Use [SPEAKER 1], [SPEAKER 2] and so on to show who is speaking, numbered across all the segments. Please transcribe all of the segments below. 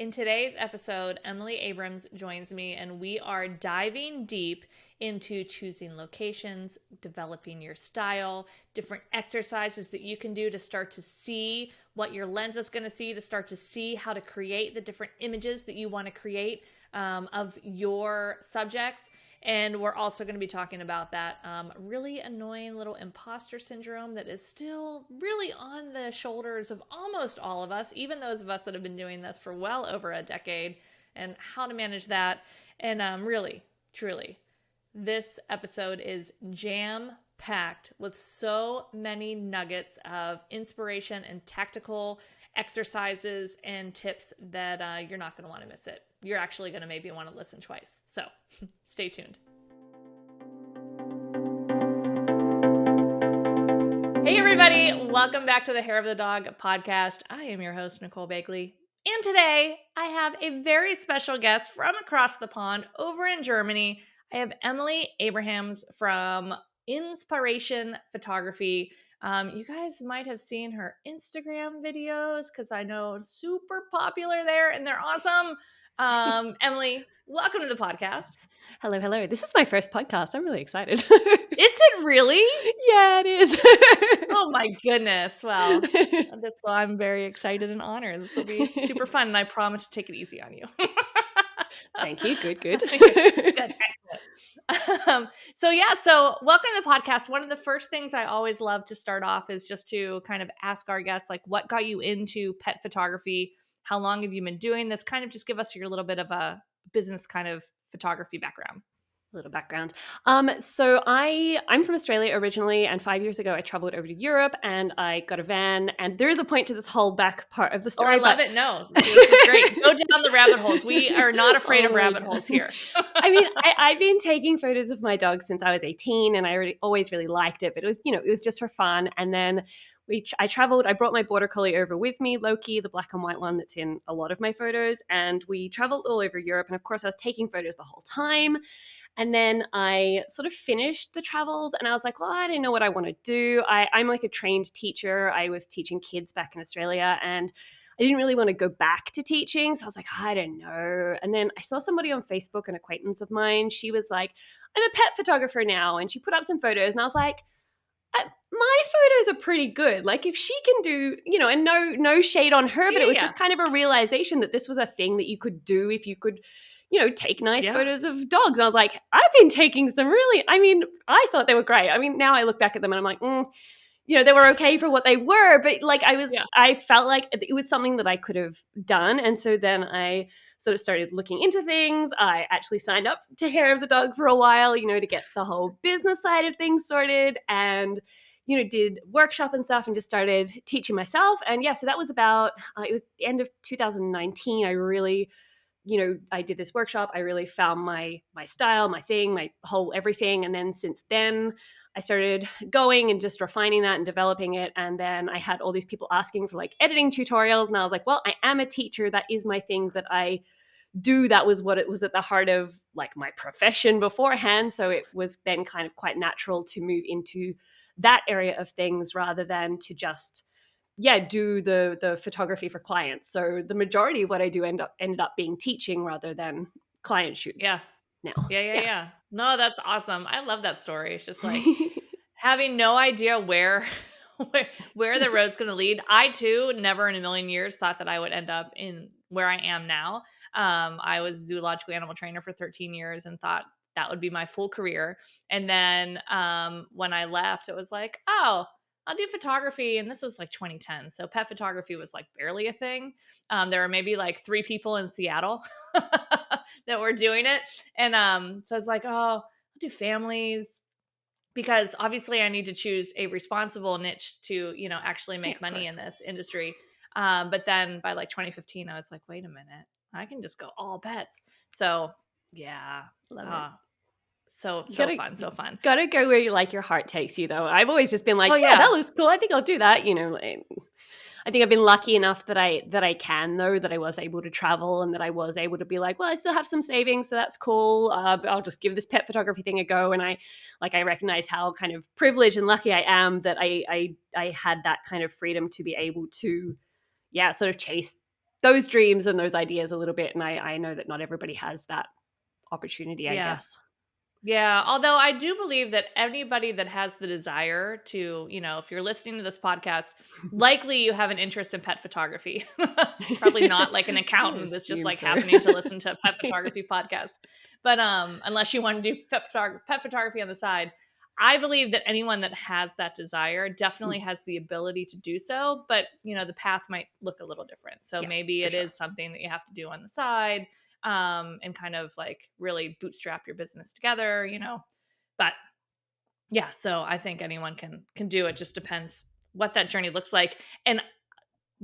[SPEAKER 1] In today's episode, Emily Abrams joins me, and we are diving deep into choosing locations, developing your style, different exercises that you can do to start to see what your lens is going to see, to start to see how to create the different images that you want to create of your subjects. And we're also going to be talking about that really annoying little imposter syndrome that is still really on the shoulders of almost all of us, even those of us that have been doing this for well over a decade, and how to manage that. And really, truly, this episode is jam-packed with so many nuggets of inspiration and tactical exercises and tips that you're not going to want to miss it. You're actually going to maybe want to listen twice. So stay tuned. Hey everybody, welcome back to the Hair of the Dog podcast. I am your host, Nicole Begley. And today I have a very special guest from across the pond over in Germany. I have Emily Abrams from Inspawration photography. You guys might have seen her Instagram videos because I know it's super popular there and they're awesome. Emily, welcome to the podcast.
[SPEAKER 2] Hello, hello. This is my first podcast. I'm really excited.
[SPEAKER 1] Is it really?
[SPEAKER 2] Yeah, it is.
[SPEAKER 1] Oh my goodness. Well, I'm very excited and honored. This will be super fun, and I promise to take it easy on you.
[SPEAKER 2] Thank you. Good.
[SPEAKER 1] Good. Excellent. So welcome to the podcast. One of the first things I always love to start off is just to kind of ask our guests, like, what got you into pet photography? How long have you been doing this? Kind of just give us your little bit of a business kind of photography background.
[SPEAKER 2] Little background. So I'm from Australia originally, and 5 years ago I traveled over to Europe and I got a van. And there is a point to this whole back part of the story.
[SPEAKER 1] Oh, I love it. No, this is great. Go down the rabbit holes. We are not afraid of rabbit holes here.
[SPEAKER 2] I mean, I've been taking photos of my dog since I was 18, and I always really liked it. But it was just for fun. And then I traveled. I brought my border collie over with me, Loki, the black and white one that's in a lot of my photos. And we traveled all over Europe. And of course, I was taking photos the whole time. And then I sort of finished the travels and I was like, well, I didn't know what I want to do. I'm like a trained teacher. I was teaching kids back in Australia and I didn't really want to go back to teaching. So I was like, I don't know. And then I saw somebody on Facebook, an acquaintance of mine. She was like, I'm a pet photographer now. And she put up some photos and I was like, my photos are pretty good. Like if she can do, and no shade on her, but it was just kind of a realization that this was a thing that you could do if you could, take nice photos of dogs. And I was like, I've been taking some I thought they were great. I mean, now I look back at them and I'm like, they were okay for what they were, but like I felt like it was something that I could have done. And so then I sort of started looking into things. I actually signed up to Hair of the Dog for a while, to get the whole business side of things sorted and, did workshop and stuff and just started teaching myself. And so that was about, it was the end of 2019. I really, I did this workshop. I really found my style, my thing, my whole everything. And then since then I started going and just refining that and developing it. And then I had all these people asking for like editing tutorials. And I was like, well, I am a teacher. That is my thing that I do. That was what it was at the heart of like my profession beforehand. So it was then kind of quite natural to move into that area of things rather than to just do the photography for clients. So the majority of what I do ended up being teaching rather than client shoots.
[SPEAKER 1] Yeah.
[SPEAKER 2] Now.
[SPEAKER 1] Yeah. No, that's awesome. I love that story. It's just like having no idea where the road's going to lead. I too, never in a million years thought that I would end up in where I am now. I was a zoological animal trainer for 13 years and thought that would be my full career. And then when I left, it was like, oh, I'll do photography. And this was like 2010. So pet photography was like barely a thing. There were maybe like 3 people in Seattle that were doing it. And so I was like, oh, I'll do families because obviously I need to choose a responsible niche to, actually make money in this industry. But then by like 2015, I was like, wait a minute, I can just go all pets. So yeah.
[SPEAKER 2] Love it.
[SPEAKER 1] So fun.
[SPEAKER 2] Gotta go where your heart takes you, though. I've always just been like, that looks cool. I think I'll do that. I think I've been lucky enough that I can, though, that I was able to travel and that I was able to be like, well, I still have some savings, so that's cool. But I'll just give this pet photography thing a go. And I recognize how kind of privileged and lucky I am that I had that kind of freedom to be able to, sort of chase those dreams and those ideas a little bit. And I know that not everybody has that opportunity, I
[SPEAKER 1] Yeah.
[SPEAKER 2] guess.
[SPEAKER 1] Yeah, although I do believe that anybody that has the desire to, if you're listening to this podcast, likely you have an interest in pet photography. Probably not like an
[SPEAKER 2] I
[SPEAKER 1] accountant that's just
[SPEAKER 2] assume
[SPEAKER 1] like
[SPEAKER 2] so.
[SPEAKER 1] happening to listen to a pet photography podcast. But unless you want to do pet photography on the side, I believe that anyone that has that desire definitely has the ability to do so, but the path might look a little different. So
[SPEAKER 2] Yeah,
[SPEAKER 1] maybe
[SPEAKER 2] for
[SPEAKER 1] it
[SPEAKER 2] sure.
[SPEAKER 1] is something that you have to do on the side, and kind of like really bootstrap your business together. But yeah, so I think anyone can do it. Just depends what that journey looks like. And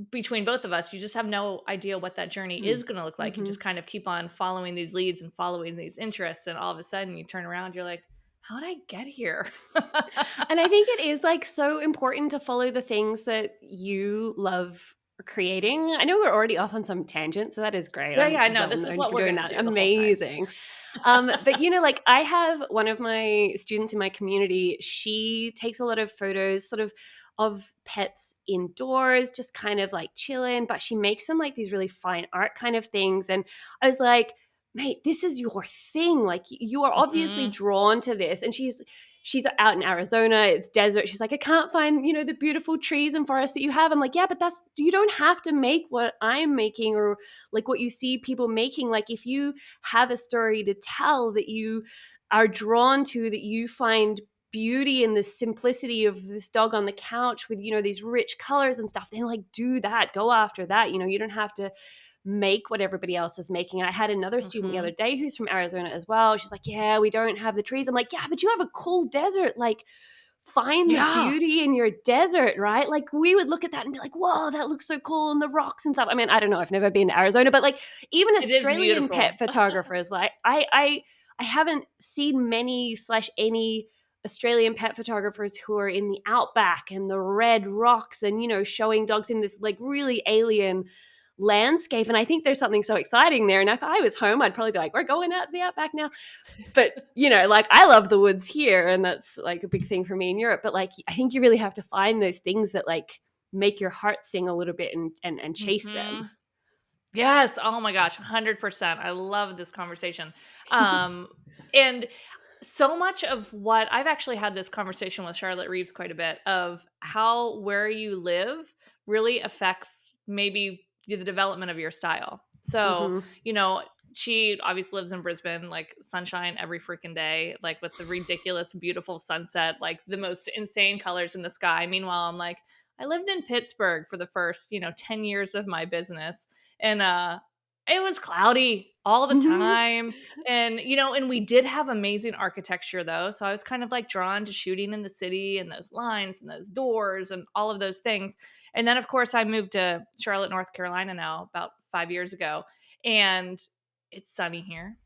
[SPEAKER 1] between both of us, you just have no idea what that journey is going to look like. You
[SPEAKER 2] Mm-hmm.
[SPEAKER 1] just kind of keep on following these leads and following these interests, and all of a sudden you turn around, you're like, how did I get here?
[SPEAKER 2] And I think it is like so important to follow the things that you love creating. I know we're already off on some tangent, so that is great.
[SPEAKER 1] Yeah,
[SPEAKER 2] I'm
[SPEAKER 1] yeah, I know.
[SPEAKER 2] well
[SPEAKER 1] This is
[SPEAKER 2] known
[SPEAKER 1] what
[SPEAKER 2] for
[SPEAKER 1] we're
[SPEAKER 2] doing
[SPEAKER 1] gonna
[SPEAKER 2] that.
[SPEAKER 1] do the whole time.
[SPEAKER 2] Amazing. But like I have one of my students in my community, she takes a lot of photos sort of pets indoors, just kind of like chilling, but she makes them like these really fine art kind of things. And I was like, mate, this is your thing. Like you are obviously
[SPEAKER 1] Mhm.
[SPEAKER 2] drawn to this. And she's out in Arizona, it's desert. She's like, I can't find, the beautiful trees and forests that you have. I'm like, yeah, but you don't have to make what I'm making or like what you see people making. Like if you have a story to tell that you are drawn to, that you find beauty in the simplicity of this dog on the couch with, these rich colors and stuff, then like do that, go after that. You don't have to make what everybody else is making. And I had another student the other
[SPEAKER 1] Mhm.
[SPEAKER 2] day who's from Arizona as well. She's like, yeah, we don't have the trees. I'm like, yeah, but you have a cool desert. Like, find the
[SPEAKER 1] Yeah.
[SPEAKER 2] beauty in your desert, right? Like, we would look at that and be like, whoa, that looks so cool, and the rocks and stuff. I mean, I don't know, I've never been to Arizona, but like even
[SPEAKER 1] It is
[SPEAKER 2] Australian pet
[SPEAKER 1] beautiful.
[SPEAKER 2] photographers, like I haven't seen many / any Australian pet photographers who are in the outback and the red rocks and showing dogs in this like really alien landscape. And I think there's something so exciting there. And if I was home, I'd probably be like, we're going out to the outback now. But like I love the woods here, and that's like a big thing for me in Europe. But like I think you really have to find those things that like make your heart sing a little bit and chase them.
[SPEAKER 1] Mhm. Yes. Oh my gosh, 100%. I love this conversation. And so much of what I've actually had this conversation with Charlotte Reeves quite a bit of how where you live really affects maybe the development of your style. So,
[SPEAKER 2] Mm-hmm.
[SPEAKER 1] she obviously lives in Brisbane, like sunshine every freaking day, like with the ridiculous, beautiful sunset, like the most insane colors in the sky. Meanwhile, I'm like, I lived in Pittsburgh for the first, 10 years of my business. And it was cloudy all the
[SPEAKER 2] Mm-hmm.
[SPEAKER 1] time. And we did have amazing architecture though. So I was kind of like drawn to shooting in the city and those lines and those doors and all of those things. And then of course I moved to Charlotte, North Carolina now about 5 years ago. And it's sunny here.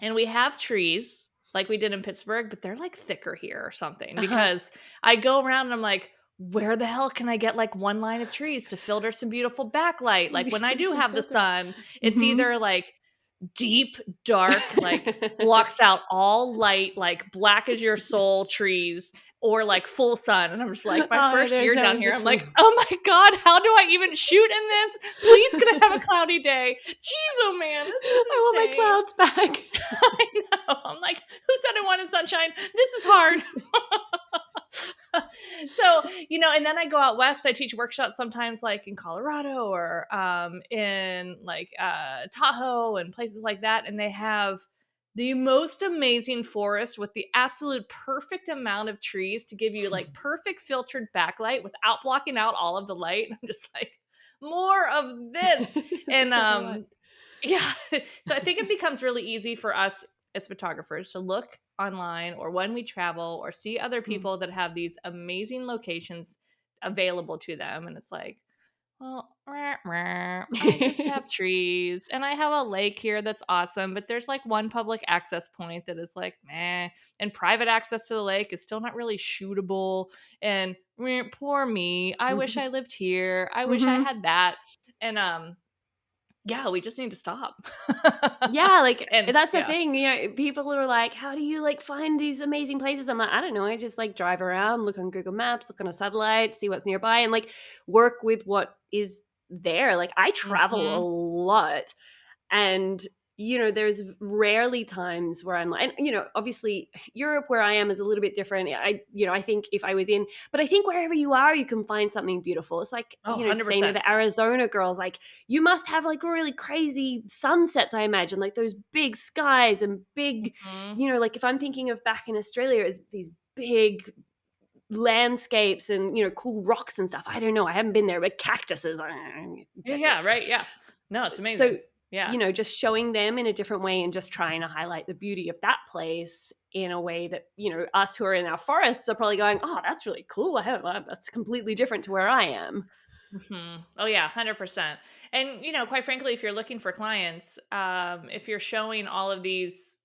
[SPEAKER 1] And we have trees like we did in Pittsburgh, but they're like thicker here or something
[SPEAKER 2] Uh-huh.
[SPEAKER 1] because I go around and I'm like, where the hell can I get like one line of trees to filter some beautiful backlight? Like when I
[SPEAKER 2] Give
[SPEAKER 1] do
[SPEAKER 2] some
[SPEAKER 1] have the
[SPEAKER 2] filter.
[SPEAKER 1] sun, it's
[SPEAKER 2] Mm-hmm.
[SPEAKER 1] either like deep, dark, like blocks out all light, like black as your soul trees, or like full sun. And I'm just like, my
[SPEAKER 2] Oh,
[SPEAKER 1] first
[SPEAKER 2] there's
[SPEAKER 1] year
[SPEAKER 2] no
[SPEAKER 1] down
[SPEAKER 2] in
[SPEAKER 1] here, I'm like,
[SPEAKER 2] between.
[SPEAKER 1] oh my God, how do I even shoot in this? Please, can I have a cloudy day? Jeez, oh man, this is
[SPEAKER 2] I want my
[SPEAKER 1] insane.
[SPEAKER 2] clouds back.
[SPEAKER 1] I know. I'm like, who said I wanted sunshine? This is hard. So, and then I go out west. I teach workshops sometimes like in Colorado or in like Tahoe and places like that. And they have the most amazing forest with the absolute perfect amount of trees to give you like perfect filtered backlight without blocking out all of the light. I'm just like, more of this.
[SPEAKER 2] This
[SPEAKER 1] And
[SPEAKER 2] looks like a lot.
[SPEAKER 1] yeah. So I think it becomes really easy for us as photographers to look online or when we travel or see other
[SPEAKER 2] Mm.
[SPEAKER 1] people that have these amazing locations available to them. And it's like, well, I just have trees and I have a lake here that's awesome, but there's like one public access point that is like, meh. And private access to the lake is still not really shootable. And poor me. I wish I lived here. I wish I
[SPEAKER 2] Mm-hmm.
[SPEAKER 1] had that. And yeah, we just need to stop.
[SPEAKER 2] Yeah, like
[SPEAKER 1] And
[SPEAKER 2] that's the
[SPEAKER 1] yeah.
[SPEAKER 2] thing. People are like, "How do you like find these amazing places?" I'm like, I don't know. I just like drive around, look on Google Maps, look on a satellite, see what's nearby, and like work with what is there. Like I travel a
[SPEAKER 1] Mm-hmm.
[SPEAKER 2] lot, and there's rarely times where I'm like, and, obviously Europe where I am is a little bit different. I think if I was in, but I think wherever you are, you can find something beautiful. It's like,
[SPEAKER 1] Oh,
[SPEAKER 2] saying to
[SPEAKER 1] 100%.
[SPEAKER 2] the Arizona girls, like, you must have like really crazy sunsets, I imagine, like those big skies and big,
[SPEAKER 1] Mm-hmm.
[SPEAKER 2] like if I'm thinking of back in Australia, it's these big landscapes and cool rocks and stuff. I don't know, I haven't been there, but cactuses,
[SPEAKER 1] Yeah,
[SPEAKER 2] deserts.
[SPEAKER 1] right. Yeah. No, it's
[SPEAKER 2] So
[SPEAKER 1] amazing. Yeah.
[SPEAKER 2] just showing them in a different way and just trying to highlight the beauty of that place in a way that us who are in our forests are probably going, oh, that's really cool, that's completely different to where I am.
[SPEAKER 1] Oh yeah, 100%. And quite frankly, if you're looking for clients, if you're showing all of these,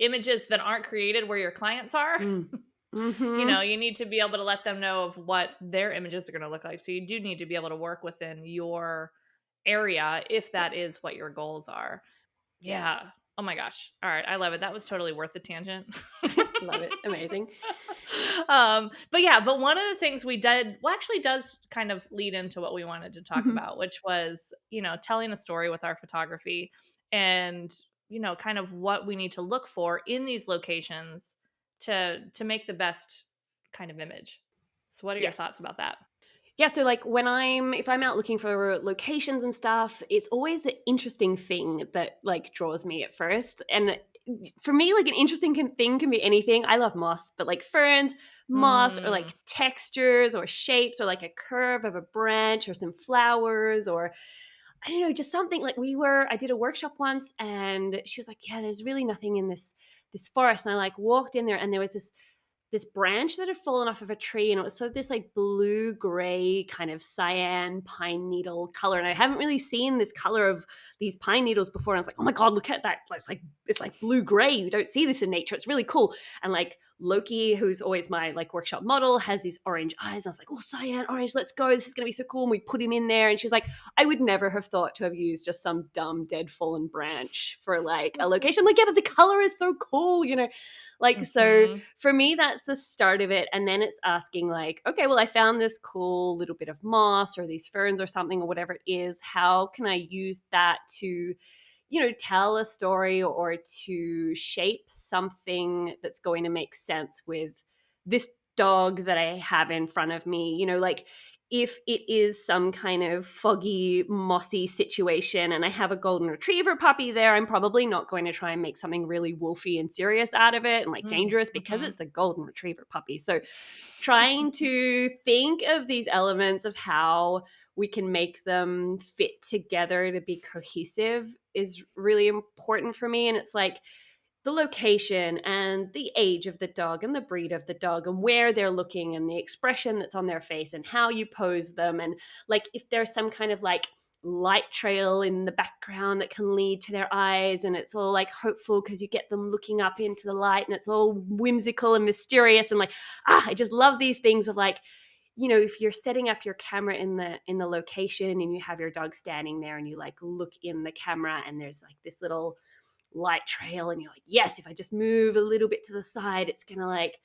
[SPEAKER 1] images that aren't created where your clients are,
[SPEAKER 2] Mm. Mm-hmm.
[SPEAKER 1] you need to be able to let them know of what their images are going to look like. So you do need to be able to work within your area if that
[SPEAKER 2] Yes.
[SPEAKER 1] is what your goals are.
[SPEAKER 2] Yeah.
[SPEAKER 1] Yeah. Oh my gosh. All right. I love it. That was totally worth the tangent.
[SPEAKER 2] Love it. Amazing.
[SPEAKER 1] But yeah, but one of the things we did, well, actually does kind of lead into what we wanted to talk
[SPEAKER 2] Mhm.
[SPEAKER 1] about, which was, telling a story with our photography and, kind of what we need to look for in these locations to make the best kind of image. So what are your
[SPEAKER 2] Yes.
[SPEAKER 1] thoughts about that?
[SPEAKER 2] Yeah, so like if I'm out looking for locations and stuff, it's always the interesting thing that like draws me at first. And for me, like an interesting thing can be anything. I love moss, but like ferns, moss, or
[SPEAKER 1] Mm.
[SPEAKER 2] like textures or shapes, or like a curve of a branch or some flowers, or I don't know, just something. Like I did a workshop once and she was like, yeah, there's really nothing in this forest. And I like walked in there and there was this branch that had fallen off of a tree, and it was sort of this like blue gray kind of cyan pine needle color, and I haven't really seen this color of these pine needles before, and I was like, oh my god, look at that, it's like blue gray, you don't see this in nature, it's really cool. And like Loki, who's always my like workshop model, has these orange eyes, and I was like, oh, cyan orange, let's go, this is gonna be so cool. And we put him in there, and she was like, I would never have thought to have used just some dumb dead fallen branch for like a location. I'm like, yeah, but the color is so cool, like, so
[SPEAKER 1] Mhm.
[SPEAKER 2] for me, that's the start of it. And then it's asking, like, okay, well, I found this cool little bit of moss or these ferns or something or whatever it is. How can I use that to, tell a story or to shape something that's going to make sense with this dog that I have in front of me? Like, if it is some kind of foggy, mossy situation and I have a golden retriever puppy there, I'm probably not going to try and make something really wolfy and serious out of it and like
[SPEAKER 1] Mm.
[SPEAKER 2] dangerous, because
[SPEAKER 1] Mhm.
[SPEAKER 2] it's a golden retriever puppy. So trying to think of these elements of how we can make them fit together to be cohesive is really important for me. And it's like, the location and the age of the dog and the breed of the dog and where they're looking and the expression that's on their face and how you pose them, and like if there's some kind of like light trail in the background that can lead to their eyes and it's all like hopeful because you get them looking up into the light and it's all whimsical and mysterious, and like I just love these things of like, if you're setting up your camera in the location and you have your dog standing there and you like look in the camera and there's like this little light trail and you're like, yes, if I just move a little bit to the side, it's gonna like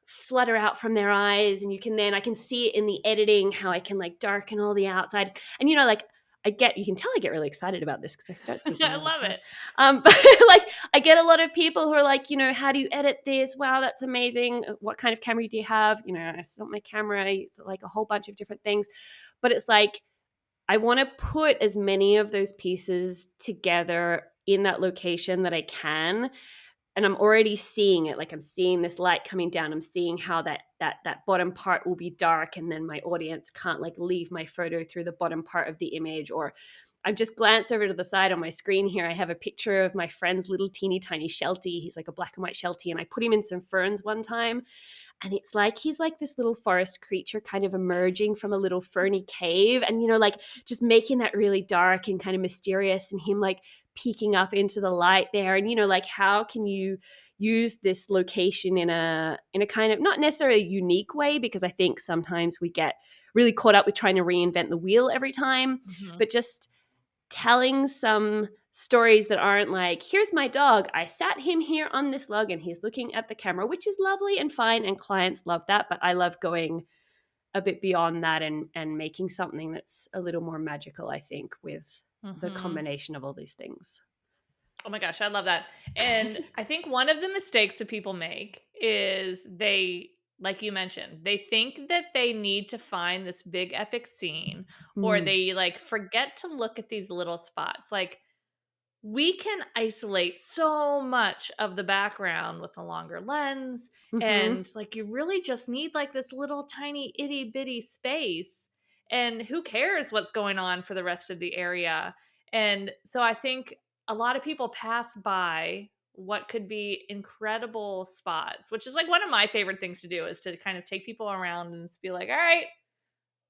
[SPEAKER 2] flutter out from their eyes, and I can see it in the editing how I can like darken all the outside. And like you can tell I get really excited about this because I start speaking
[SPEAKER 1] I
[SPEAKER 2] really
[SPEAKER 1] love
[SPEAKER 2] fast.
[SPEAKER 1] it.
[SPEAKER 2] But like I get a lot of people who are like, how do you edit this? Wow, that's amazing. What kind of camera do you have? I set my camera, it's like a whole bunch of different things. But it's like, I want to put as many of those pieces together in that location that I can. And I'm already seeing it. Like I'm seeing this light coming down. I'm seeing how that bottom part will be dark, and then my audience can't like leave my photo through the bottom part of the image. Or I've just glanced over to the side on my screen here. I have a picture of my friend's little teeny tiny Sheltie. He's like a black and white Sheltie, and I put him in some ferns one time. And it's like he's like this little forest creature kind of emerging from a little ferny cave, and like just making that really dark and kind of mysterious, and him like peeking up into the light there. And like, how can you use this location in a kind of not necessarily unique way, because I think sometimes we get really caught up with trying to reinvent the wheel every time,
[SPEAKER 1] Mhm.
[SPEAKER 2] but just telling some stories that aren't like, here's my dog, I sat him here on this log and he's looking at the camera, which is lovely and fine, and clients love that. But I love going a bit beyond that and making something that's a little more magical, I think, with the combination of all these things.
[SPEAKER 1] Oh my gosh, I love that. And I think one of the mistakes that people make is they, like you mentioned, they think that they need to find this big epic scene, or
[SPEAKER 2] Mm.
[SPEAKER 1] they like forget to look at these little spots. Like, we can isolate so much of the background with a longer lens,
[SPEAKER 2] Mm-hmm.
[SPEAKER 1] and like you really just need like this little tiny itty bitty space, and who cares what's going on for the rest of the area. And so I think a lot of people pass by what could be incredible spots, which is like one of my favorite things to do, is to kind of take people around and just be like, all right,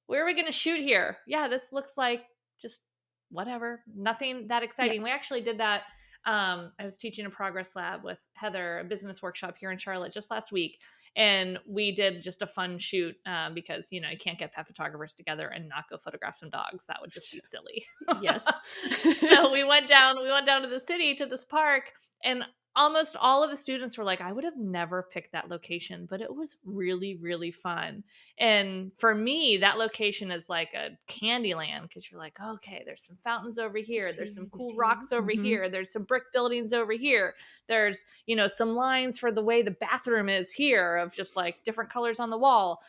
[SPEAKER 1] where are we going to shoot here? Yeah, this looks like just whatever, nothing that
[SPEAKER 2] Yeah.
[SPEAKER 1] exciting. We actually did that. I was teaching a progress lab with Heather, a business workshop here in Charlotte just last week. And we did just a fun shoot because, you can't get pet photographers together and not go photograph some dogs. That would just be silly.
[SPEAKER 2] Yes.
[SPEAKER 1] So we went down to the city, to this park, and almost all of the students were like, I would have never picked that location, but it was really, really fun. And for me, that location is like a candy land, because you're like, okay, there's some fountains over here. There's some cool rocks over here. There's some brick buildings over here. There's, some lines for the way the bathroom is here, of just like different colors on the wall.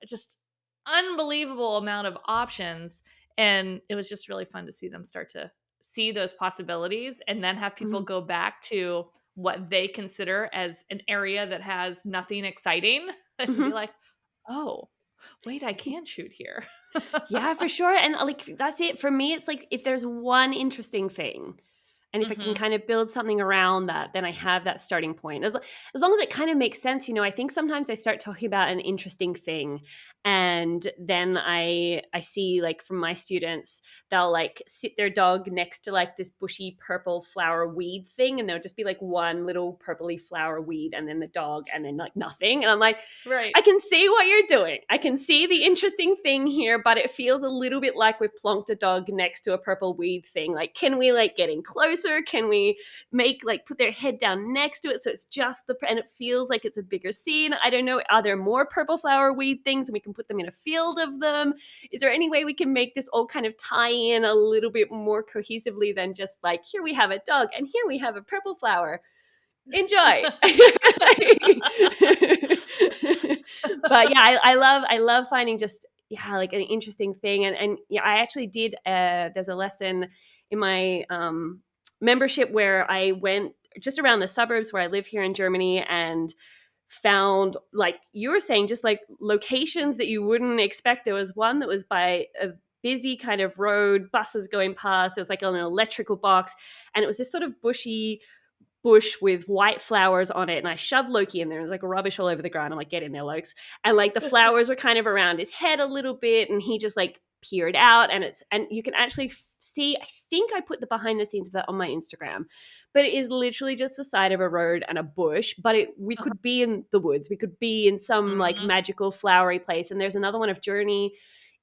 [SPEAKER 1] Just unbelievable amount of options. And it was just really fun to see them start to see those possibilities, and then have people
[SPEAKER 2] Mm-hmm.
[SPEAKER 1] go back to what they consider as an area that has nothing exciting and be
[SPEAKER 2] Mm-hmm.
[SPEAKER 1] like, oh, wait, I can shoot here.
[SPEAKER 2] Yeah, for sure. And like that's it for me. It's like if there's one interesting thing, and if I can
[SPEAKER 1] Hmm.
[SPEAKER 2] kind of build something around that, then I have that starting point. As long as it kind of makes sense, I think sometimes I start talking about an interesting thing, and then I see, like, from my students, they'll like sit their dog next to like this bushy purple flower weed thing, and there'll just be like one little purpley flower weed, and then the dog, and then like nothing. And I'm like,
[SPEAKER 1] Right.
[SPEAKER 2] I can see what you're doing. I can see the interesting thing here, but it feels a little bit like we've plonked a dog next to a purple weed thing. Like, can we like get in closer? Can we make like put their head down next to it so it's just and it feels like it's a bigger scene? I don't know. Are there more purple flower weed things and we can put them in a field of them? Is there any way we can make this all kind of tie in a little bit more cohesively than just like, here we have a dog and here we have a purple flower? Enjoy. But yeah, I love finding just like an interesting thing. And yeah, I actually did there's a lesson in my membership where I went just around the suburbs where I live here in Germany, and found, like you were saying, just like locations that you wouldn't expect. There was one that was by a busy kind of road, buses going past. It was like on an electrical box, and it was this sort of bushy bush with white flowers on it. And I shoved Loki in there. It was like rubbish all over the ground. I'm like, get in there, Lokes. And like the flowers were kind of around his head a little bit, and he just like peered out. And you can actually see, I think I put the behind the scenes of that on my Instagram, but it is literally just the side of a road and a bush. But we could be in the woods. We could be in some like
[SPEAKER 1] Mhm.
[SPEAKER 2] magical flowery place. And there's another one of Journey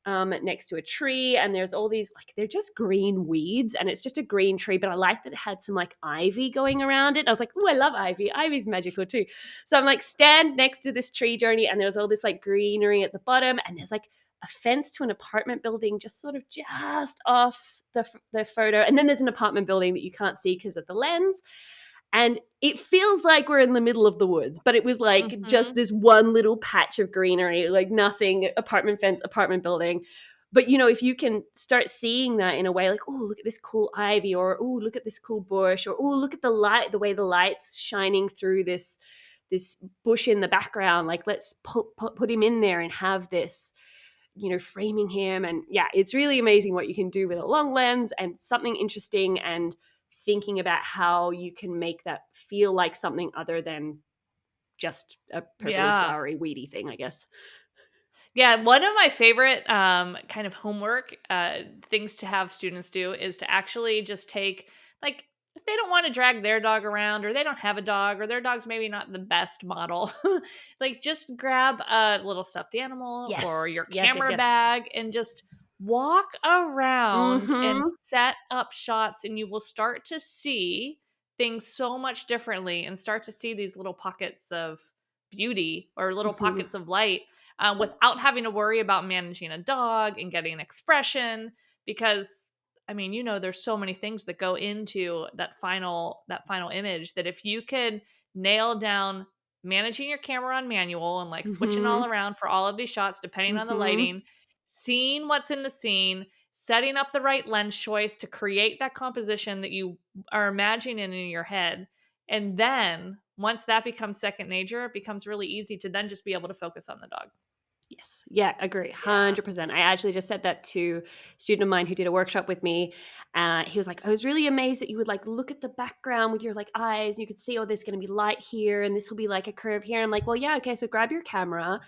[SPEAKER 2] next to a tree, and there's all these, like, they're just green weeds, and it's just a green tree, but I like that it had some like ivy going around it. And I was like, oh, I love ivy. Ivy's magical too. So I'm like, stand next to this tree, Journey, and there's all this like greenery at the bottom, and there's like a fence to an apartment building just sort of just off the photo, and then there's an apartment building that you can't see because of the lens. And it feels like we're in the middle of the woods, but it was like just
[SPEAKER 1] Mhm.
[SPEAKER 2] this one little patch of greenery, like nothing, apartment fence, apartment building. But, if you can start seeing that in a way like, oh, look at this cool ivy, or, oh, look at this cool bush, or, oh, look at the light, the way the light's shining through this bush in the background. Like, let's put him in there and have this, framing him. And yeah, it's really amazing what you can do with a long lens and something interesting, and thinking about how you can make that feel like something other than just a purpley
[SPEAKER 1] Yeah.
[SPEAKER 2] flowery weedy thing, I guess.
[SPEAKER 1] Yeah, one of my favorite kind of homework things to have students do is to actually just take, like, if they don't want to drag their dog around, or they don't have a dog, or their dog's maybe not the best model, like, just grab a little stuffed animal or
[SPEAKER 2] Yes,
[SPEAKER 1] your
[SPEAKER 2] yes, yes,
[SPEAKER 1] camera
[SPEAKER 2] yes.
[SPEAKER 1] bag and just walk around and
[SPEAKER 2] Mm-hmm.
[SPEAKER 1] set up shots, and you will start to see things so much differently, and start to see these little pockets of beauty or little pockets of light without having to worry about managing a dog and getting expression. Because I mean, there's so many things that go into that final image that if you could nail down managing your camera on manual and like switching all around for all of these shots, depending on the lighting, seeing what's in the scene, setting up the right lens choice to create that composition that you are imagining in your head. And then once that becomes second nature, it becomes really easy to then just be able to focus on the dog.
[SPEAKER 2] Yes. Yeah, agree. 100%. I actually just said that to a student of mine who did a workshop with me. He was like, I was really amazed that you would like look at the background with your like eyes and you could see, oh, there's going to be light here and this will be like a curve here. I'm like, well, yeah, okay. So grab your camera,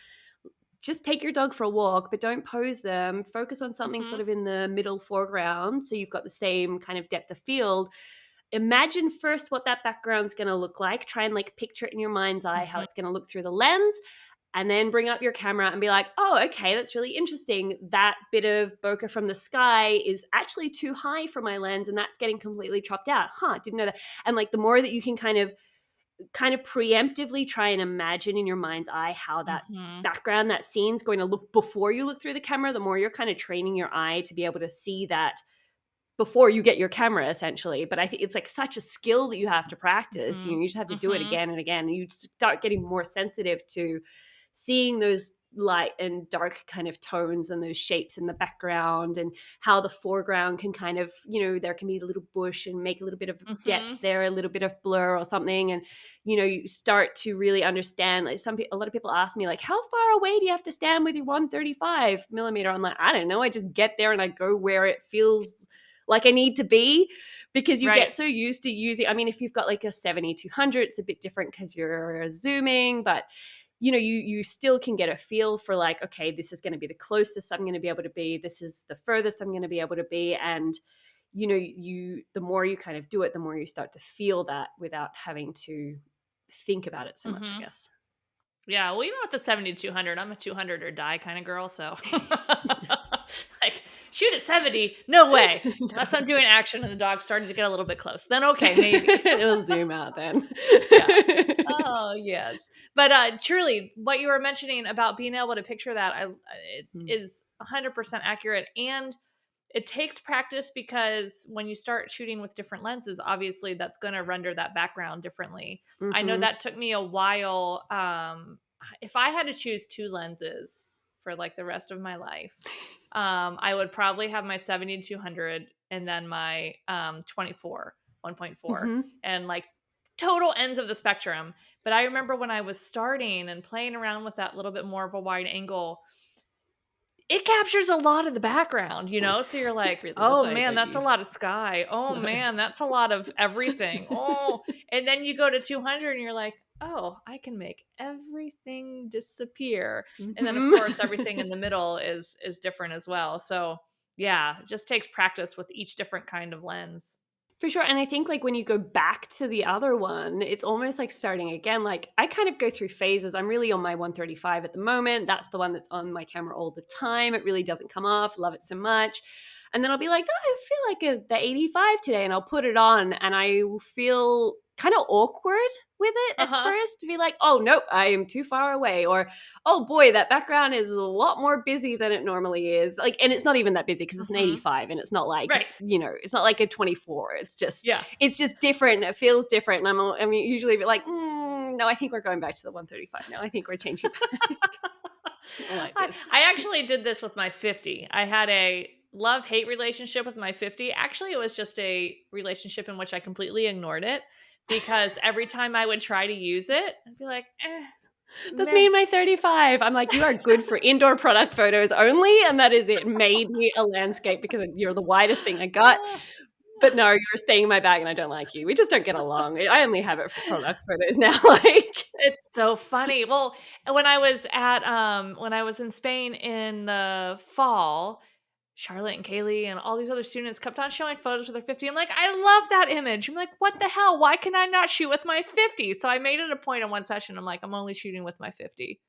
[SPEAKER 2] just take your dog for a walk, but don't pose them. Focus on something sort of in the middle foreground. So you've got the same kind of depth of field. Imagine first what that background's going to look like. Try and like picture it in your mind's eye, how it's going to look through the lens. And then bring up your camera and be like, oh, okay, that's really interesting. That bit of bokeh from the sky is actually too high for my lens and that's getting completely chopped out. Didn't know that. And like the more that you can kind of preemptively try and imagine in your mind's eye how that background, that scene's going to look before you look through the camera, the more you're kind of training your eye to be able to see that before you get your camera, essentially. But I think it's like such a skill that you have to practice. You just have to do it again and again. And you start getting more sensitive to seeing those light and dark kind of tones and those shapes in the background and how the foreground can kind of, there can be a little bush and make a little bit of depth there, a little bit of blur or something. And, you start to really understand, like a lot of people ask me like, how far away do you have to stand with your 135 millimeter? I'm like, I don't know. I just get there and I go where it feels like I need to be, because you get so used to using, I mean, if you've got like a 70-200, it's a bit different because you're zooming, but you still can get a feel for like, okay, this is going to be the closest I'm going to be able to be. This is the furthest I'm going to be able to be. And, the more you kind of do it, the more you start to feel that without having to think about it so much, I guess.
[SPEAKER 1] Yeah. Well, even with the 70-200, I'm a 200 or die kind of girl. So like shoot at 70, no way. Unless I'm doing action and the dog's starting to get a little bit close. Then okay, maybe.
[SPEAKER 2] It'll zoom out then.
[SPEAKER 1] Oh, yes. But truly, what you were mentioning about being able to picture that is 100% accurate. And it takes practice because when you start shooting with different lenses, obviously that's going to render that background differently. I know that took me a while. If I had to choose two lenses for like the rest of my life, I would probably have my 70-200 and then my 24 1.4 and like total ends of the spectrum. But I remember when I was starting and playing around with that little bit more of a wide angle, it captures a lot of the background, so you're like, really, oh man, that's a lot of sky. Oh man, that's a lot of everything. Oh, and then you go to 200 and you're like, oh, I can make everything disappear. And then of course everything in the middle is different as well. So yeah, it just takes practice with each different kind of lens.
[SPEAKER 2] For sure. And I think like when you go back to the other one, it's almost like starting again. Like I kind of go through phases. I'm really on my 135 at the moment. That's the one that's on my camera all the time. It really doesn't come off. Love it so much. And then I'll be like, oh, I feel like the 85 today. And I'll put it on and I feel kind of awkward with it at first, to be like, oh, nope, I am too far away. Or, oh boy, that background is a lot more busy than it normally is. Like, and it's not even that busy because it's an 85 and it's not like, it's not like a 24. It's just, it's just different. It feels different. And I'm usually like, no, I think we're going back to the 135 now. I think we're changing back.
[SPEAKER 1] I actually did this with my 50. I had a love-hate relationship with my 50. Actually, it was just a relationship in which I completely ignored it. Because every time I would try to use it, I'd be like,
[SPEAKER 2] that's me and my 35. I'm like, you are good for indoor product photos only. And that is it. Made me a landscape because you're the widest thing I got. But no, you're staying in my bag and I don't like you. We just don't get along. I only have it for product photos now. Like,
[SPEAKER 1] it's so funny. Well, when I was in Spain in the fall, Charlotte and Kaylee and all these other students kept on showing photos with their 50. I'm like, I love that image. I'm like, what the hell? Why can I not shoot with my 50? So I made it a point in one session. I'm like, I'm only shooting with my 50.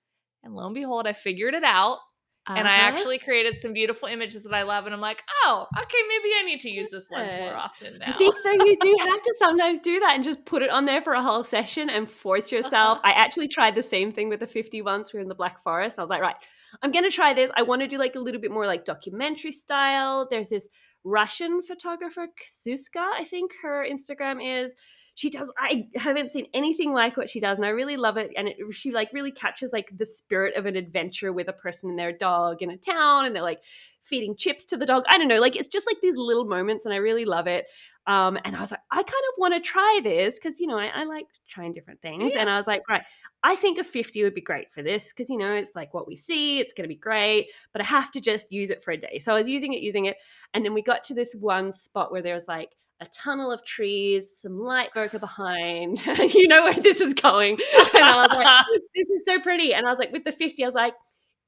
[SPEAKER 1] And lo and behold, I figured it out. And I
[SPEAKER 2] Uh-huh.
[SPEAKER 1] actually created some beautiful images that I love. And I'm like, oh, okay, maybe I need to use this lens more
[SPEAKER 2] Good.
[SPEAKER 1] often
[SPEAKER 2] I
[SPEAKER 1] now.
[SPEAKER 2] think though you do have to sometimes do that and just put it on there for a whole session and force yourself.
[SPEAKER 1] Uh-huh.
[SPEAKER 2] I actually tried the same thing with the 50 once. We were in the Black Forest. I was like, right, I'm going to try this. I want to do like a little bit more like documentary style. There's this Russian photographer, Ksuska, I think her Instagram is. She does, I haven't seen anything like what she does, and I really love it. And she like really captures like the spirit of an adventure with a person and their dog in a town, and they're like feeding chips to the dog. I don't know, like it's just like these little moments, and I really love it. And I was like, I kind of want to try this because, I like trying different things. And
[SPEAKER 1] Yeah.
[SPEAKER 2] I was like, right, I think a 50 would be great for this because, it's like what we see. It's going to be great, but I have to just use it for a day. So I was using it. And then we got to this one spot where there was like a tunnel of trees, some light bokeh behind. You know where this is going. And I was like, this is so pretty. And I was like, with the 50, I was like,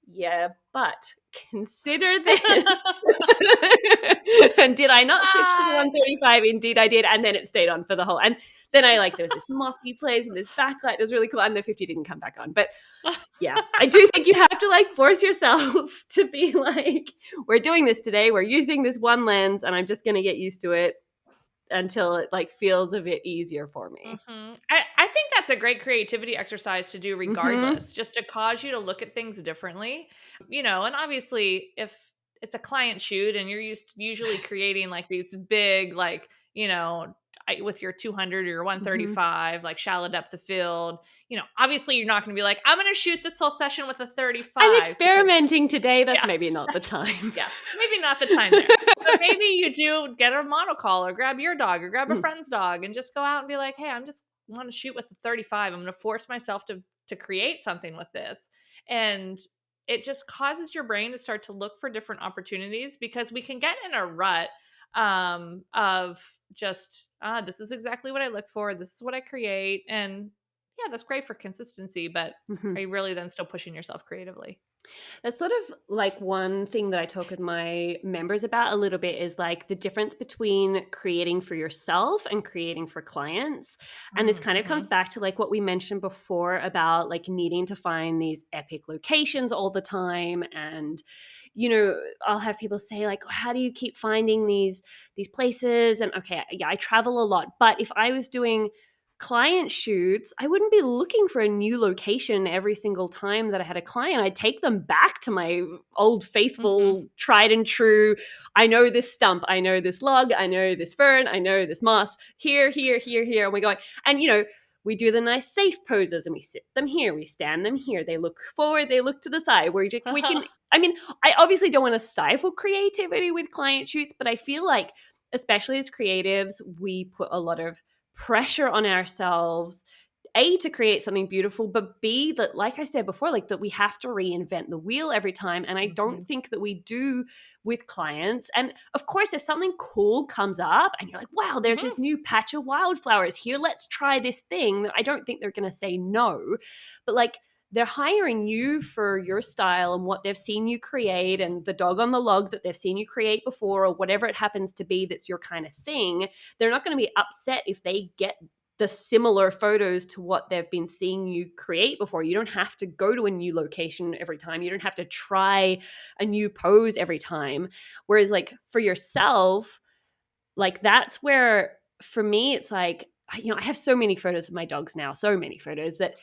[SPEAKER 2] yeah, but consider this. And did I not switch to the 135? Indeed I did. And then it stayed on for the whole. And then there was this mossy place and this backlight. It was really cool. And the 50 didn't come back on. But yeah, I do think you have to like force yourself to be like, we're doing this today. We're using this one lens and I'm just going to get used to it until it like feels a bit easier for me.
[SPEAKER 1] I think that's a great creativity exercise to do
[SPEAKER 2] Mm-hmm.
[SPEAKER 1] regardless, just to cause you to look at things differently. And obviously if it's a client shoot and you're usually creating like these big, like, with your 200 or your
[SPEAKER 2] Mm-hmm.
[SPEAKER 1] 135, like shallow depth of field, obviously you're not going to be like, I'm going to shoot this whole session with a
[SPEAKER 2] I'm
[SPEAKER 1] 35 because
[SPEAKER 2] experimenting today. That's
[SPEAKER 1] yeah,
[SPEAKER 2] maybe not the time.
[SPEAKER 1] yeah, maybe not the time there. But maybe you do get a monocall or grab your dog or grab a friend's dog and just go out and be like, hey, I'm just want to shoot with a 35. I'm going to force myself to create something with this. And it just causes your brain to start to look for different opportunities because we can get in a rut of just, this is exactly what I look for. This is what I create. And yeah, that's great for consistency, but
[SPEAKER 2] Mhm.
[SPEAKER 1] are you really then still pushing yourself creatively?
[SPEAKER 2] That's sort of like one thing that I talk with my members about a little bit is like the difference between creating for yourself and creating for clients. And this kind of
[SPEAKER 1] Mm-hmm.
[SPEAKER 2] comes back to like what we mentioned before about like needing to find these epic locations all the time. And, I'll have people say like, how do you keep finding these places? And okay, yeah, I travel a lot, but if I was doing client shoots, I wouldn't be looking for a new location every single time that I had a client. I'd take them back to my old
[SPEAKER 1] Mm-hmm.
[SPEAKER 2] faithful, tried and true. I know this stump, I know this log, I know this fern, I know this moss. Here, here, here, here. And we're going. And we do the nice safe poses and we sit them here, we stand them here. They look forward, they look to the side. We can, I mean, I obviously don't want to stifle creativity with client shoots, but I feel like, especially as creatives, we put a lot of pressure on ourselves, A, to create something beautiful, but B, that, like I said before, like that we have to reinvent the wheel every time. And I don't
[SPEAKER 1] Mm-hmm.
[SPEAKER 2] think that we do with clients. And of course, if something cool comes up and you're like, wow, there's
[SPEAKER 1] Mm-hmm.
[SPEAKER 2] this new patch of wildflowers here, let's try this thing, I don't think they're going to say no. But like, they're hiring you for your style and what they've seen you create and the dog on the log that they've seen you create before or whatever it happens to be that's your kind of thing. They're not going to be upset if they get the similar photos to what they've been seeing you create before. You don't have to go to a new location every time. You don't have to try a new pose every time. Whereas like for yourself, like that's where for me it's like, I have so many photos of my dogs now, so many photos that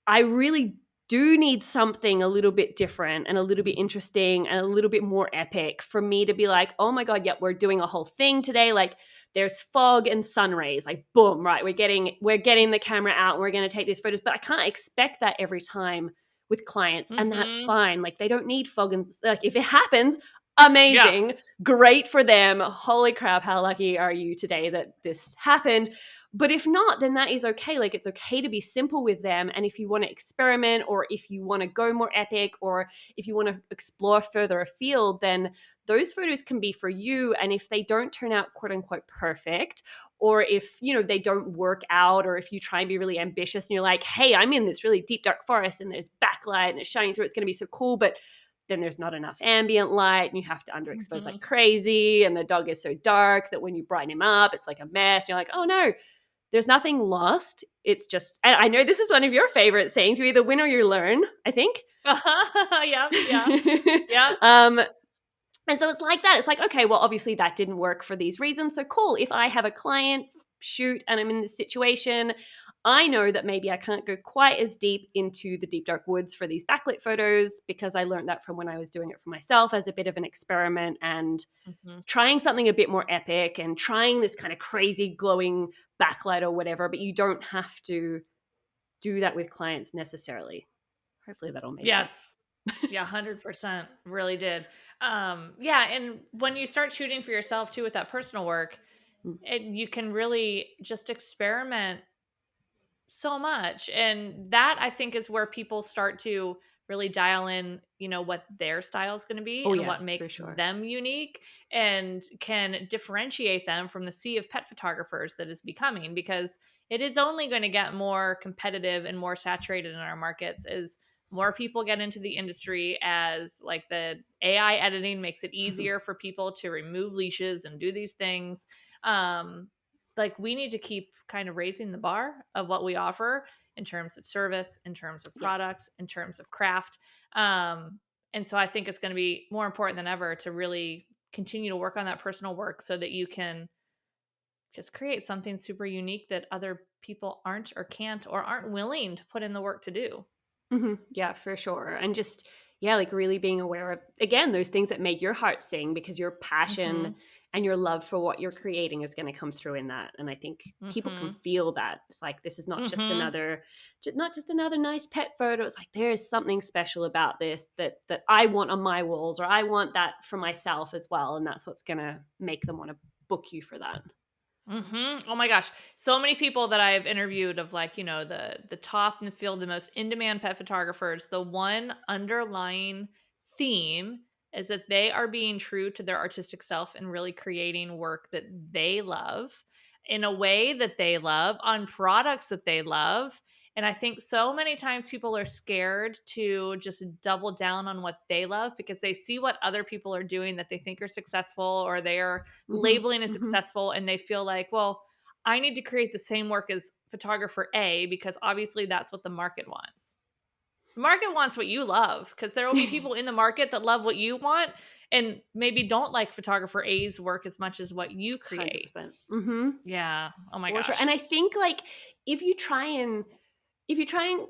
[SPEAKER 2] I really do need something a little bit different and a little bit interesting and a little bit more epic for me to be like, oh my God, yep, we're doing a whole thing today. Like there's fog and sun rays, like boom, right. We're getting the camera out and we're going to take these photos, but I can't expect that every time with clients. And that's
[SPEAKER 1] Mm-hmm.
[SPEAKER 2] fine. Like they don't need fog and like if it happens,
[SPEAKER 1] Yeah.
[SPEAKER 2] amazing, great for them. Holy crap, how lucky are you today that this happened? But if not, then that is okay. Like it's okay to be simple with them. And if you want to experiment or if you want to go more epic or if you want to explore further afield, then those photos can be for you. And if they don't turn out quote unquote perfect, or if, they don't work out, or if you try and be really ambitious and you're like, hey, I'm in this really deep, dark forest and there's backlight and it's shining through, it's going to be so cool. But then there's not enough ambient light and you have to underexpose
[SPEAKER 1] Mm-hmm.
[SPEAKER 2] like crazy. And the dog is so dark that when you brighten him up, it's like a mess. And you're like, oh no, there's nothing lost. It's just, and I know this is one of your favorite sayings, you either win or you learn, I think.
[SPEAKER 1] Yeah.
[SPEAKER 2] And so it's like that. It's like, okay, well, obviously that didn't work for these reasons. So cool. If I have a client shoot and I'm in this situation, I know that maybe I can't go quite as deep into the deep dark woods for these backlit photos because I learned that from when I was doing it for myself as a bit of an experiment and trying something a bit more epic and trying this kind of crazy glowing backlight or whatever. But you don't have to do that with clients necessarily. Hopefully that'll make sense.
[SPEAKER 1] Yeah, 100%. Really did. Yeah, and when you start shooting for yourself too with that personal work, you can really just experiment so much. And that I think is where people start to really dial in, what their style is going to be and what makes them unique and can differentiate them from the sea of pet photographers that is becoming, because it is only going to get more competitive and more saturated in our markets as more people get into the industry, as like the AI editing makes it easier for people to remove leashes and do these things. Like we need to keep kind of raising the bar of what we offer in terms of service, in terms of products, in terms of craft. And so I think it's going to be more important than ever to really continue to work on that personal work so that you can just create something super unique that other people aren't or can't or aren't willing to put in the work to do.
[SPEAKER 2] Yeah, for sure. And just, like really being aware of, again, those things that make your heart sing, because your passion and your love for what you're creating is going to come through in that. And I think people can feel that. It's like, this is not just another nice pet photo. It's like, there's something special about this that I want on my walls, or I want that for myself as well. And that's what's going to make them want to book you for that.
[SPEAKER 1] Oh my gosh. So many people that I've interviewed of like, the top in the field, the most in-demand pet photographers, the one underlying theme is that they are being true to their artistic self and really creating work that they love in a way that they love on products that they love. And I think so many times people are scared to just double down on what they love because they see what other people are doing that they think are successful, or they are labeling as successful, and they feel like, well, I need to create the same work as photographer A because obviously that's what the market wants. The market wants what you love, because there will be people in the market that love what you want and maybe don't like photographer A's work as much as what you create.
[SPEAKER 2] 100%.
[SPEAKER 1] Yeah. Oh my gosh.
[SPEAKER 2] Sure. And I think like if you try and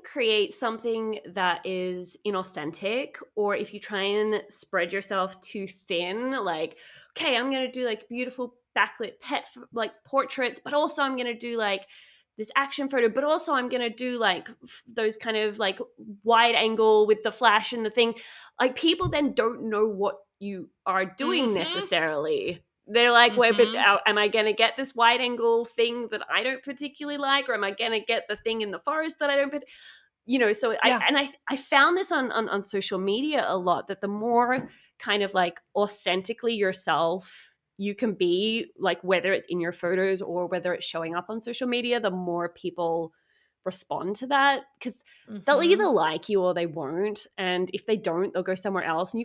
[SPEAKER 2] create something that is inauthentic, or if you try and spread yourself too thin, like, okay, I'm going to do like beautiful backlit pet like portraits, but also I'm going to do like this action photo, but also I'm going to do like those kind of like wide angle with the flash and the thing. Like people then don't know what you are doing necessarily. They're like, well, but am I going to get this wide angle thing that I don't particularly like? Or am I going to get the thing in the forest that I don't, so I found this on social media a lot, that the more kind of like authentically yourself you can be, like whether it's in your photos or whether it's showing up on social media, the more people respond to that, because they'll either like you or they won't, and if they don't, they'll go somewhere else, and you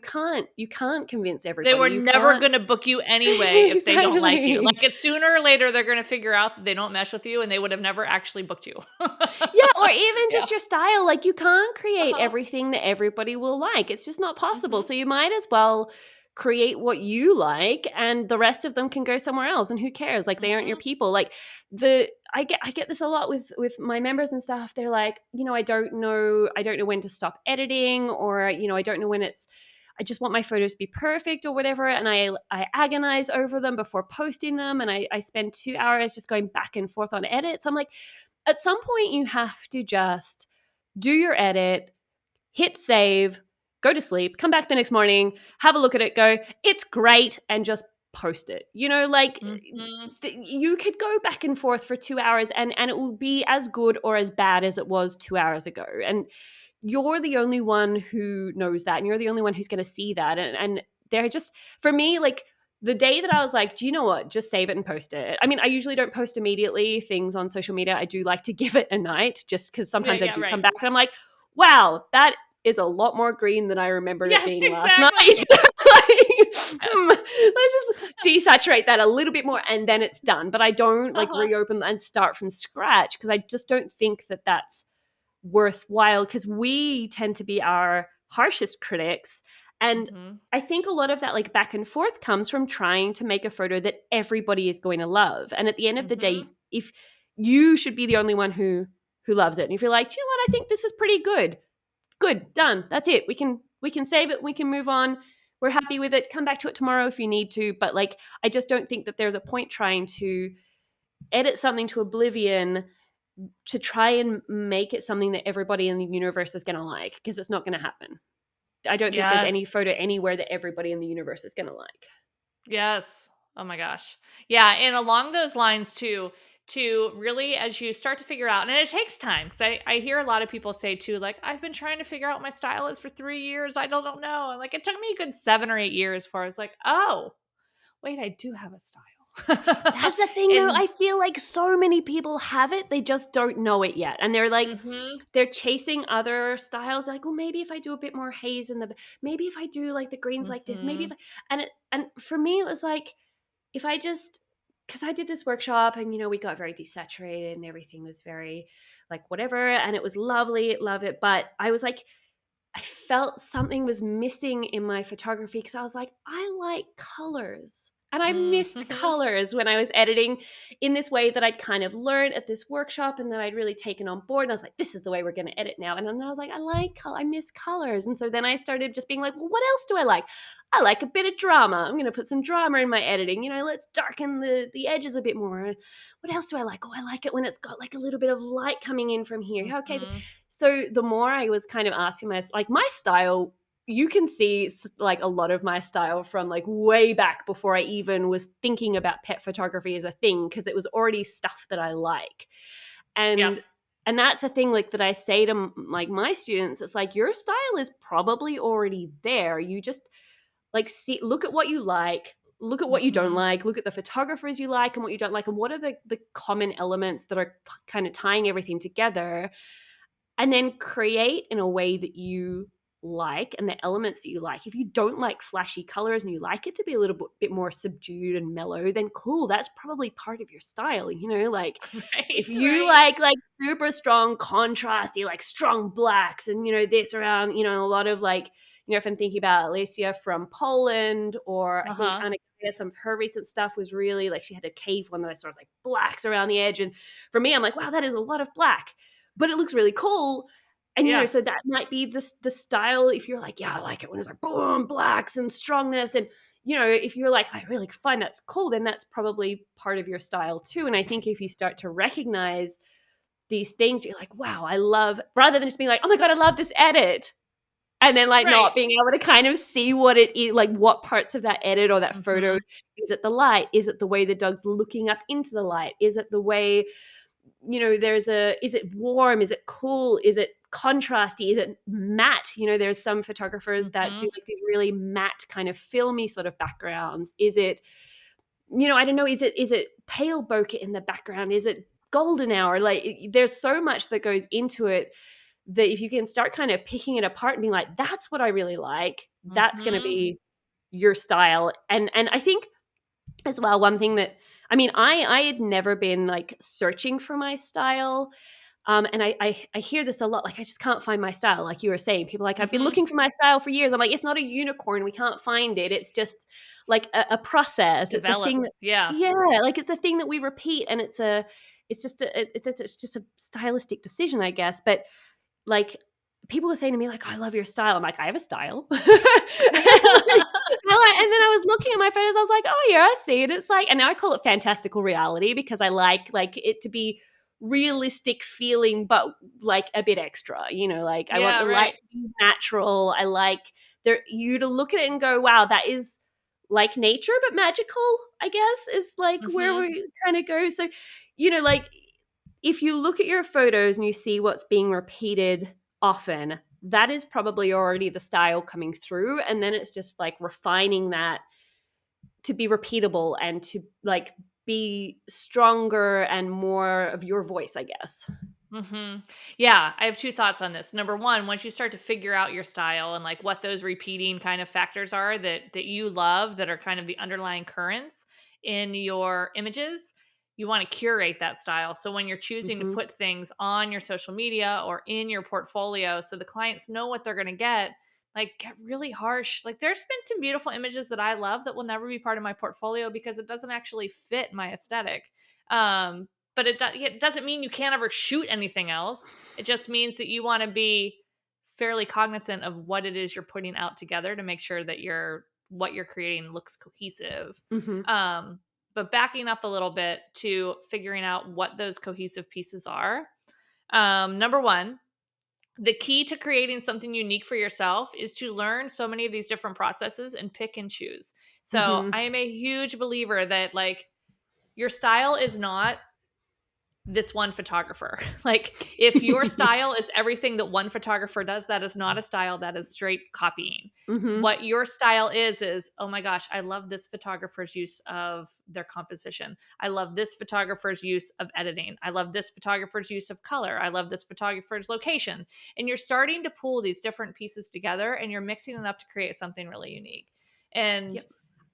[SPEAKER 2] can't convince everybody.
[SPEAKER 1] They were never going to book you anyway if they don't like you. Like it's sooner or later they're going to figure out that they don't mesh with you, and they would have never actually booked you.
[SPEAKER 2] Or even just your style. Like you can't create everything that everybody will like. It's just not possible. So you might as well create what you like, and the rest of them can go somewhere else, and who cares? Like they aren't your people. Like I get this a lot with my members and stuff. They're like, I don't know when to stop editing, or I don't know when I just want my photos to be perfect or whatever, and I agonize over them before posting them, and I spend 2 hours just going back and forth on edits. I'm like, at some point you have to just do your edit, hit save, go to sleep, come back the next morning, have a look at it, go, it's great, and just post it. You could go back and forth for 2 hours and it will be as good or as bad as it was 2 hours ago. And you're the only one who knows that, and you're the only one who's going to see that. And they're just, for me, like the day that I was like, do you know what? Just save it and post it. I mean, I usually don't post immediately things on social media. I do like to give it a night, just because sometimes I do come back and I'm like, wow, that is a lot more green than I remembered it being last night. let's just desaturate that a little bit more and then it's done. But I don't like reopen and start from scratch because I just don't think that that's worthwhile because we tend to be our harshest critics. And I think a lot of that like back and forth comes from trying to make a photo that everybody is going to love. And at the end of the day, if you should be the only one who loves it. And if you're like, you know what, I think this is pretty good. Good, done. That's it. We can save it. We can move on. We're happy with it. Come back to it tomorrow if you need to. But like, I just don't think that there's a point trying to edit something to oblivion to try and make it something that everybody in the universe is going to like, because it's not going to happen. I don't think there's any photo anywhere that everybody in the universe is going to like.
[SPEAKER 1] Yes. Oh my gosh. Yeah. And along those lines too, to really, as you start to figure out, and it takes time, because I hear a lot of people say too, like, I've been trying to figure out what my style is for 3 years. I don't know. And like, it took me a good 7 or 8 years before I was like, oh, wait, I do have a style.
[SPEAKER 2] That's the thing though. I feel like so many people have it. They just don't know it yet. And they're like, they're chasing other styles. Like, well, maybe if I do a bit more haze in the, maybe if I do like the greens like this, maybe if I, and for me, it was like, if I just, because I did this workshop and, you know, we got very desaturated and everything was very like whatever. And it was lovely. Love it. But I was like, I felt something was missing in my photography because I was like, I like colors. And I missed colors when I was editing in this way that I'd kind of learned at this workshop and that I'd really taken on board. And I was like, this is the way we're going to edit now. And then I was like, I like color. I miss colors. And so then I started just being like, well, what else do I like? I like a bit of drama. I'm going to put some drama in my editing. You know, let's darken the edges a bit more. What else do I like? Oh, I like it when it's got like a little bit of light coming in from here. Okay. So the more I was kind of asking myself, like my style, you can see like a lot of my style from like way back before I even was thinking about pet photography as a thing, because it was already stuff that I like. And that's a thing like that I say to like my students, it's like your style is probably already there. You just like look at what you like, look at what you don't like, look at the photographers you like and what you don't like, and what are the common elements that are kind of tying everything together, and then create in a way that you like and the elements that you like. If you don't like flashy colors and you like it to be a little bit more subdued and mellow, then cool, that's probably part of your style, you know, like if you like super strong contrast, you like strong blacks and, you know, this around, you know, a lot of like, you know, if I'm thinking about Alicja from Poland, or I think Anna, some of her recent stuff was really like, she had a cave one that I saw was like blacks around the edge, and for me I'm like, wow, that is a lot of black, but it looks really cool. And, you know, so that might be the style if you're like, yeah, I like it when it's like boom, blacks and strongness. And, you know, if you're like, I really find that's cool, then that's probably part of your style too. And I think if you start to recognize these things, you're like, wow, I love, rather than just being like, oh my God, I love this edit. And then like not being able to kind of see what it is, like what parts of that edit or that photo, is it the light? Is it the way the dog's looking up into the light? Is it the way, you know, is it warm? Is it cool? Is it contrasty? Is it matte? You know, there's some photographers that do like these really matte kind of filmy sort of backgrounds. Is it, you know, I don't know, is it pale bokeh in the background? Is it golden hour? Like there's so much that goes into it that if you can start kind of picking it apart and being like, that's what I really like, that's going to be your style. And I think as well, one thing that, I mean, I had never been like searching for my style. And I hear this a lot, like, I just can't find my style. Like you were saying, people are like, I've been looking for my style for years. I'm like, it's not a unicorn. We can't find it. It's just like a process.
[SPEAKER 1] Develop.
[SPEAKER 2] It's a thing that, yeah, like it's a thing that we repeat, and it's just a stylistic decision, I guess. But like people were saying to me, like, oh, I love your style. I'm like, I have a style. And then I was looking at my photos. I was like, oh yeah, I see it. It's like, and now I call it fantastical reality because I like it to be realistic feeling, but like a bit extra, you know, like I want the light to be natural. I like you to look at it and go, wow, that is like nature, but magical, I guess, is like where we kind of go. So, you know, like if you look at your photos and you see what's being repeated often, that is probably already the style coming through. And then it's just like refining that to be repeatable and to like be stronger and more of your voice, I guess.
[SPEAKER 1] Yeah, I have two thoughts on this. Number one, once you start to figure out your style and like what those repeating kind of factors are that you love, that are kind of the underlying currents in your images, you want to curate that style. So when you're choosing to
[SPEAKER 2] Mm-hmm.
[SPEAKER 1] put things on your social media or in your portfolio, so the clients know what they're going to get really harsh. Like there's been some beautiful images that I love that will never be part of my portfolio because it doesn't actually fit my aesthetic. Um, but it doesn't mean you can't ever shoot anything else. It just means that you want to be fairly cognizant of what it is you're putting out together to make sure that what you're creating looks cohesive.
[SPEAKER 2] Mm-hmm.
[SPEAKER 1] But backing up a little bit to figuring out what those cohesive pieces are. Number one, the key to creating something unique for yourself is to learn so many of these different processes and pick and choose. So
[SPEAKER 2] Mm-hmm.
[SPEAKER 1] I am a huge believer that like your style is not this one photographer. Like if your style is everything that one photographer does, that is not a style, that is straight copying.
[SPEAKER 2] Mm-hmm.
[SPEAKER 1] What your style is, oh my gosh, I love this photographer's use of their composition. I love this photographer's use of editing. I love this photographer's use of color. I love this photographer's location. And you're starting to pull these different pieces together and you're mixing it up to create something really unique. And
[SPEAKER 2] Yep.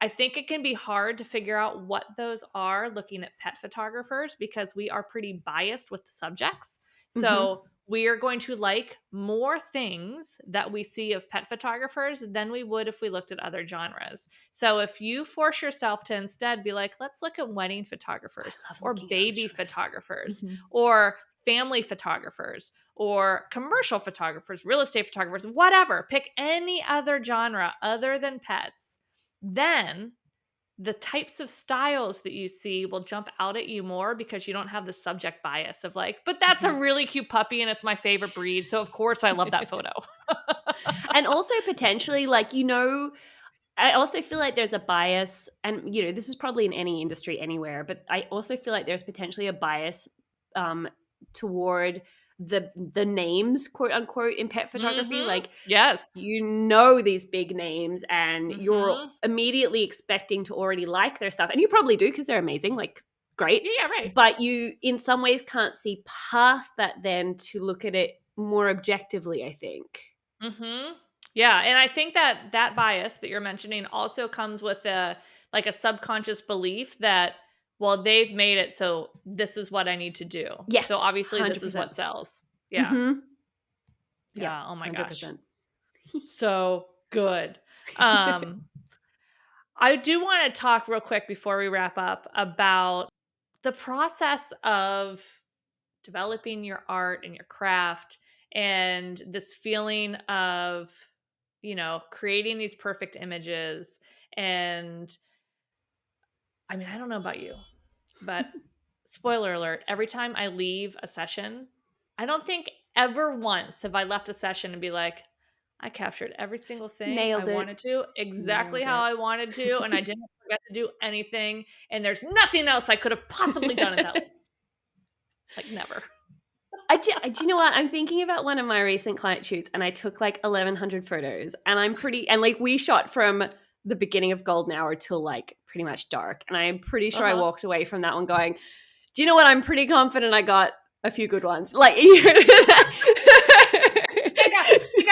[SPEAKER 1] I think it can be hard to figure out what those are looking at pet photographers because we are pretty biased with the subjects. So we are going to like more things that we see of pet photographers than we would if we looked at other genres. So if you force yourself to instead be like, let's look at wedding photographers or baby photographers or family photographers or commercial photographers, real estate photographers, whatever, pick any other genre other than pets, then the types of styles that you see will jump out at you more because you don't have the subject bias of like, but that's a really cute puppy and it's my favorite breed. So of course I love that photo.
[SPEAKER 2] And also potentially like, I also feel like there's a bias, and this is probably in any industry anywhere, but I also feel like there's potentially a bias toward the names, quote unquote, in pet photography. Like,
[SPEAKER 1] yes,
[SPEAKER 2] these big names and you're immediately expecting to already like their stuff, and you probably do because they're amazing, like great.
[SPEAKER 1] Yeah, right.
[SPEAKER 2] But you in some ways can't see past that then to look at it more objectively, I think.
[SPEAKER 1] Yeah, and I think that bias that you're mentioning also comes with a subconscious belief that, well, they've made it, so this is what I need to do.
[SPEAKER 2] Yes,
[SPEAKER 1] so obviously
[SPEAKER 2] 100%.
[SPEAKER 1] This is what sells. Yeah. Yeah.
[SPEAKER 2] Yep,
[SPEAKER 1] oh my 100%. Gosh.
[SPEAKER 2] So
[SPEAKER 1] good. I do want to talk real quick before we wrap up about the process of developing your art and your craft and this feeling of, creating these perfect images. And I mean, I don't know about you, but spoiler alert, every time I leave a session, I don't think ever once have I left a session and be like, I captured every single thing I wanted to, exactly how I wanted to, and I didn't forget to do anything, and there's nothing else I could have possibly done it that way. Like never.
[SPEAKER 2] Do you know what? I'm thinking about one of my recent client shoots, and I took like 1,100 photos, and like we shot from the beginning of golden hour till like pretty much dark, and I'm pretty sure I walked away from that one going, do you know what? I'm pretty confident I got a few good ones. Like,
[SPEAKER 1] I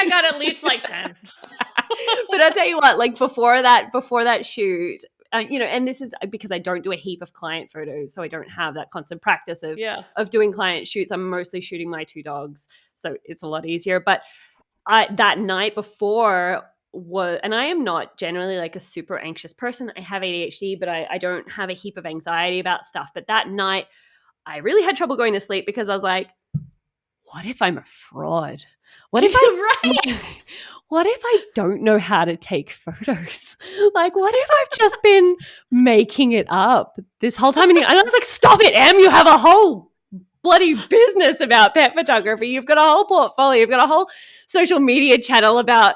[SPEAKER 1] got at least like 10.
[SPEAKER 2] But I'll tell you what, like before that shoot, and this is because I don't do a heap of client photos, so I don't have that constant practice of doing client shoots. I'm mostly shooting my two dogs, so it's a lot easier. But that night before and I am not generally like a super anxious person. I have ADHD, but I don't have a heap of anxiety about stuff. But that night, I really had trouble going to sleep because I was like, what if I'm a fraud? What if what if I don't know how to take photos? Like, what if I've just been making it up this whole time? And I was like, stop it, Em. You have a whole bloody business about pet photography. You've got a whole portfolio. You've got a whole social media channel about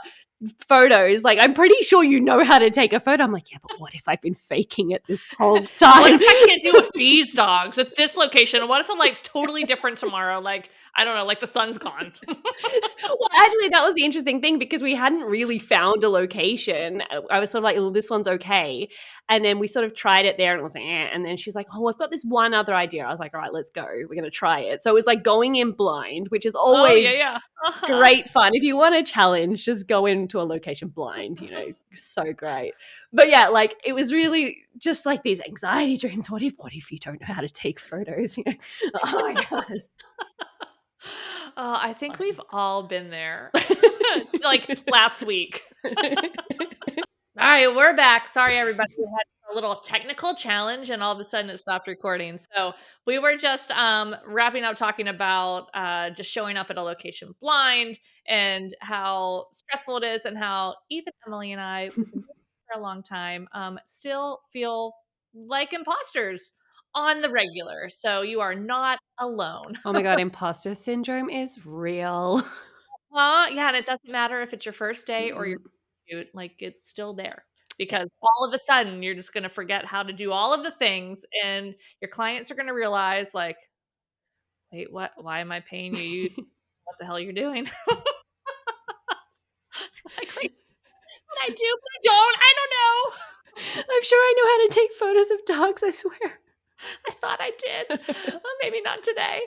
[SPEAKER 2] photos. Like, I'm pretty sure you know how to take a photo. I'm like, yeah, but what if I've been faking it this whole
[SPEAKER 1] What
[SPEAKER 2] time?
[SPEAKER 1] if I can't do with these dogs at this location? What if the light's totally different tomorrow? Like, I don't know, like the sun's gone.
[SPEAKER 2] Well, actually, that was the interesting thing because we hadn't really found a location. I was sort of like, oh, this one's okay. And then we sort of tried it there and it was like, eh. And then she's like, oh, I've got this one other idea. I was like, all right, let's go. We're going to try it. So it was like going in blind, which is
[SPEAKER 1] Oh,
[SPEAKER 2] always
[SPEAKER 1] yeah.
[SPEAKER 2] great fun. If you want a challenge, just go into a location blind, so great. But yeah, like it was really just like these anxiety dreams. What if you don't know how to take photos? Oh my God.
[SPEAKER 1] I think we've all been there. It's like last week. All right, we're back. Sorry, everybody. We had a little technical challenge, and all of a sudden it stopped recording. So we were just wrapping up talking about just showing up at a location blind and how stressful it is, and how even Emily and I, we've been doing this for a long time, still feel like imposters on the regular. So you are not alone.
[SPEAKER 2] Oh my God, imposter syndrome is real.
[SPEAKER 1] Yeah, and it doesn't matter if it's your first day or your shoot, like it's still there
[SPEAKER 2] Yeah.
[SPEAKER 1] because all of a sudden you're just gonna forget how to do all of the things, and your clients are gonna realize, like, wait, what? Why am I paying you? What the hell you're doing? Like, wait, but I do, but I don't. I don't know.
[SPEAKER 2] I'm sure I know how to take photos of dogs, I swear.
[SPEAKER 1] I thought I did. Well, maybe not today.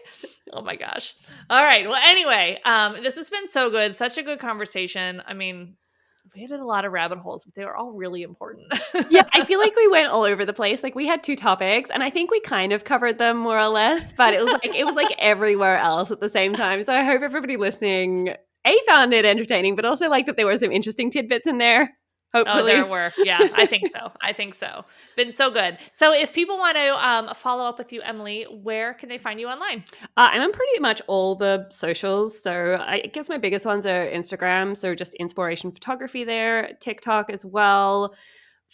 [SPEAKER 1] Oh my gosh. All right. Well, anyway, this has been so good. Such a good conversation. I mean, we hit a lot of rabbit holes, but they were all really important.
[SPEAKER 2] Yeah, I feel like we went all over the place. Like we had 2 topics and I think we kind of covered them more or less, but it was like everywhere else at the same time. So I hope everybody listening found it entertaining, but also like that there were some interesting tidbits in there. Hopefully.
[SPEAKER 1] Oh, there were. Yeah, I think so. I think so. Been so good. So if people want to follow up with you, Emily, where can they find you online?
[SPEAKER 2] I'm on pretty much all the socials. So I guess my biggest ones are Instagram. So just Inspawration photography there, TikTok as well.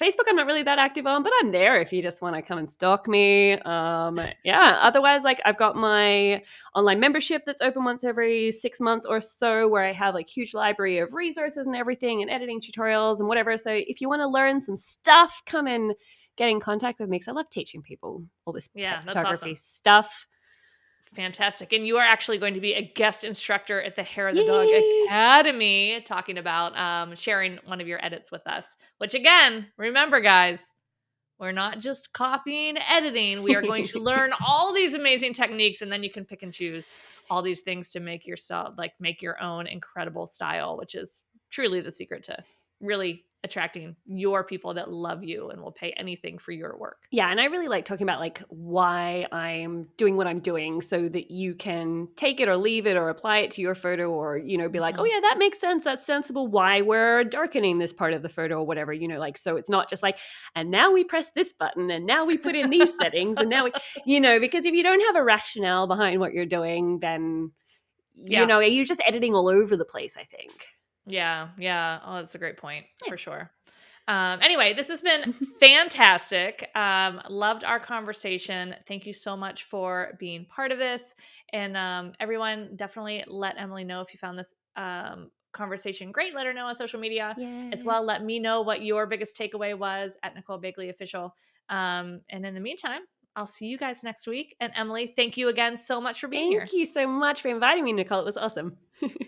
[SPEAKER 2] Facebook, I'm not really that active on, but I'm there if you just want to come and stalk me. Yeah. Otherwise, like I've got my online membership that's open once every 6 months or so, where I have like huge library of resources and everything and editing tutorials and whatever. So if you want to learn some stuff, come and get in contact with me because I love teaching people all this pet photography stuff.
[SPEAKER 1] Fantastic. And you are actually going to be a guest instructor at the Hair of the Dog Academy, talking about sharing one of your edits with us, which again, remember guys, we're not just copying, editing. We are going to learn all these amazing techniques, and then you can pick and choose all these things to make yourself, like make your own incredible style, which is truly the secret to really attracting your people that love you and will pay anything for your work.
[SPEAKER 2] Yeah, and I really like talking about like why I'm doing what I'm doing so that you can take it or leave it or apply it to your photo, or be like, oh yeah, that makes sense, that's sensible, why we're darkening this part of the photo or whatever, like, so it's not just like, and now we press this button and now we put in these settings and now we because if you don't have a rationale behind what you're doing, then you're just editing all over the place, I think.
[SPEAKER 1] Yeah. Oh, that's a great point for sure. Anyway, this has been fantastic. Loved our conversation. Thank you so much for being part of this. And everyone, definitely let Emily know if you found this conversation great. Let her know on social media as well. Let me know what your biggest takeaway was at Nicole Begley Official. And in the meantime, I'll see you guys next week. And Emily, thank you again so much for being here.
[SPEAKER 2] Thank you so much for inviting me, Nicole. It was awesome.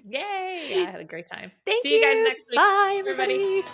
[SPEAKER 1] Yay. I had a great time.
[SPEAKER 2] See
[SPEAKER 1] you guys next week.
[SPEAKER 2] Bye, everybody.